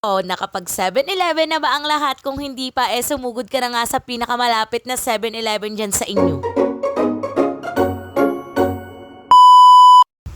O, nakapag 7-Eleven na ba ang lahat? Kung hindi pa, sumugod ka na nga sa pinakamalapit na 7-Eleven dyan sa inyo.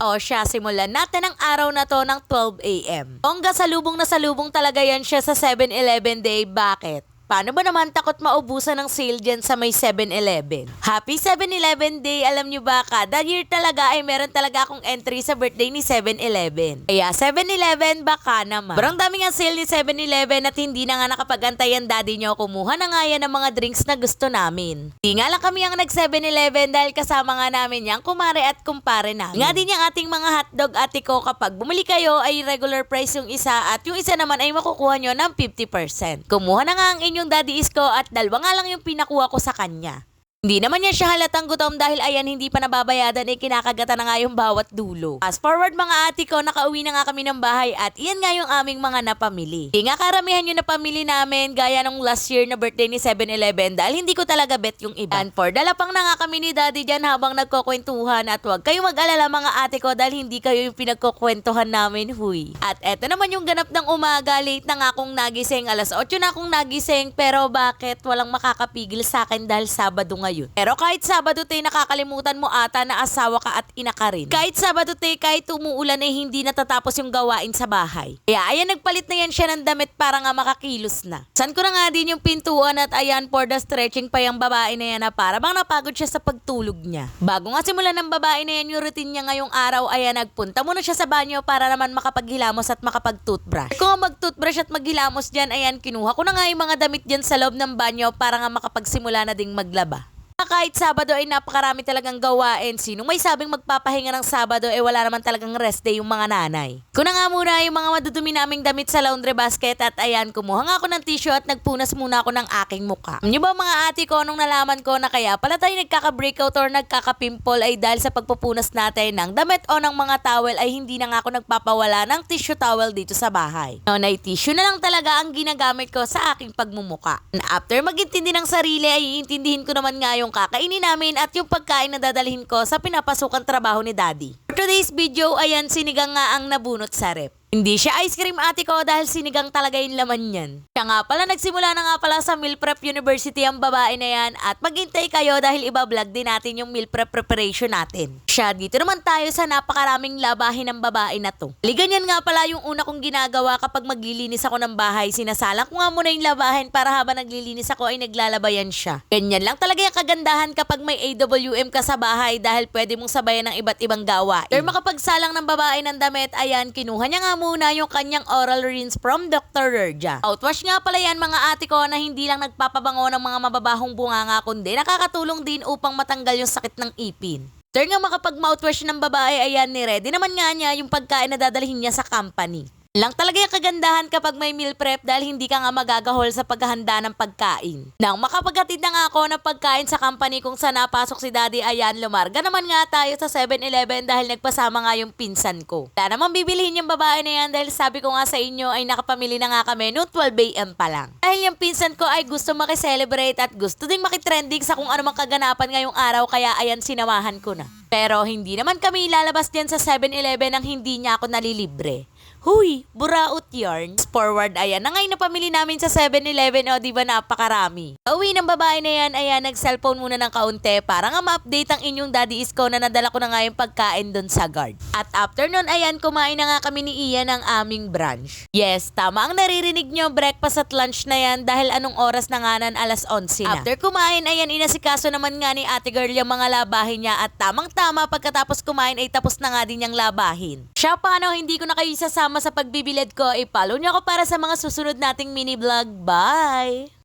O siya, simulan natin ang araw na to ng 12 a.m. Bongga salubong na salubong talaga yan siya sa 7-Eleven day. Bakit? Paano ba naman takot maubusan ng sale dyan sa may 7-Eleven? Happy 7-Eleven Day! Alam nyo ba, kada year talaga ay meron talaga akong entry sa birthday ni 7-Eleven. Kaya 7-Eleven baka naman. Barang dami nga sale ni 7-Eleven at hindi na nga nakapag-antay ang daddy nyo. Kumuha na nga yan ng mga drinks na gusto namin. Di nga lang kami ang nag 7-Eleven dahil kasama nga namin yung kumare at kumpare namin. Nga din yung ating mga hotdog ate ko, kapag bumili kayo ay regular price yung isa at yung isa naman ay makukuha nyo ng 50%. Kumuha na nga ang inyong daddy isko at dalawa nga lang yung pinakuha ko sa kanya. Hindi naman niya siya halatang gutom dahil ayan hindi pa nababayadan kinakagatan na nga yung bawat dulo. Fast forward mga ate ko, nakauwi na nga kami ng bahay at iyan nga yung aming mga napamili. Di nga karamihan yung napamili namin gaya nung last year na birthday ni 7-Eleven dahil hindi ko talaga bet yung iba. And for dalapang na nga kami ni daddy dyan habang nagkukwentuhan at huwag kayong mag-alala mga ate ko dahil hindi kayo yung pinagkukwentuhan namin huy. At eto naman yung ganap ng umaga, late na nga akong nagising, alas 8 na akong nagising pero bakit walang makakapigil sa akin dahil Sabado ngayon. Pero kahit Sabado tayo nakakalimutan mo ata na asawa ka at ina ka rin. Kahit Sabado tayo kahit umuulan hindi natatapos yung gawain sa bahay. Kaya ayan nagpalit na yan siya ng damit para nga makakilos na. San ko na nga din yung pintuan at ayan for the stretching pa yung babae na yan na para bang napagod siya sa pagtulog niya. Bago nga simulan ng babae na yan yung routine niya ngayong araw ayan nagpunta muna siya sa banyo para naman makapaghilamos at makapag-toothbrush. Kung mag-toothbrush at maghilamos dyan ayan kinuha ko na nga yung mga damit dyan sa loob ng banyo para nga makapagsimula na ding maglaba. Kahit Sabado ay napakarami talagang gawain. Sinong may sabing magpapahinga ng Sabado wala naman talagang rest day yung mga nanay. Kuna nga muna yung mga madudumi naming damit sa laundry basket at ayan kumuha nga ako ng tissue at nagpunas muna ako ng aking muka. Nyo ba mga ate ko nung nalaman ko na kaya pala tayo nagkaka-breakout or nagkaka-pimple ay dahil sa pagpupunas natin ng damit o ng mga towel ay hindi na nga ako nagpapawala ng tissue towel dito sa bahay. Noon ay tissue na lang talaga ang ginagamit ko sa aking pagmumuka. And after magintindi ng sarili ay iintindihin ko naman nga yung kakainin namin at yung pagkain na dadalhin ko sa pinapasukang trabaho ni daddy. For today's video, ayan sinigang nga ang nabunot sa rep. Hindi siya ice cream ate ko dahil sinigang talaga yung laman niyan. Siya nga pala nagsimula na nga pala sa Meal Prep University ang babae na yan at maghintay kayo dahil iba-vlog din natin yung meal prep preparation natin. Siya, dito naman tayo sa napakaraming labahin ng babae na to. Ganyan nga pala yung una kong ginagawa kapag maglilinis ako ng bahay. Sinasalang ko nga muna yung labahin para habang naglilinis ako ay naglalabayan siya. Ganyan lang talaga yung kagandahan kapag may AWM ka sa bahay dahil pwede mong sabayan ng iba't ibang gawain. Pero makapagsalang ng babae ng damit, ayan, kinuha niya nga muna yung kanyang oral rinse from Dr. Rerja. Outwash nga pala yan mga ate ko na hindi lang nagpapabango ng mga mababahong bunganga kundi nakakatulong din upang matanggal yung sakit ng ipin. After nga makapag-mouthwash ng babae, ayan ni-ready naman nga niya yung pagkain na dadalhin niya sa company. Lang talaga yung kagandahan kapag may meal prep dahil hindi ka nga magagahol sa paghahanda ng pagkain. Nang makapaghatid na nga ako ng pagkain sa company kung saan napasok si daddy, ayan lumarga naman nga tayo sa 7-Eleven dahil nagpasama nga yung pinsan ko. Wala naman bibilihin yung babae na yan dahil sabi ko nga sa inyo ay nakapamili na nga kami noong 12 a.m. pa lang. Dahil yung pinsan ko ay gusto makiselebrate at gusto ding makitrending sa kung anumang kaganapan ngayong araw kaya ayan sinamahan ko na. Pero hindi naman kami lalabas dyan sa 7-Eleven nang hindi niya ako nalilibre. Huy, buraot yarn. Forward, ayan na ngayon na pamili namin sa 7-Eleven o diba napakarami. Uwi ng babae na yan, ayan nag-cellphone muna ng kaunti para nga ma-update ang inyong daddy isko na nadala ko na nga yung pagkain doon sa guard. At after nun, ayan kumain na nga kami ni Ian ng aming brunch. Yes, tama ang naririnig nyo, breakfast at lunch na yan dahil anong oras na nga nan alas 11 na. After kumain, ayan inasikaso naman nga ni ate girl yung mga labahin niya at tamang-tama pagkatapos kumain ay tapos na nga din yung labahin. Siya paano hindi ko na kayo isasama sa pagbibilad ko, i-follow niyo ako para sa mga susunod nating mini vlog. Bye!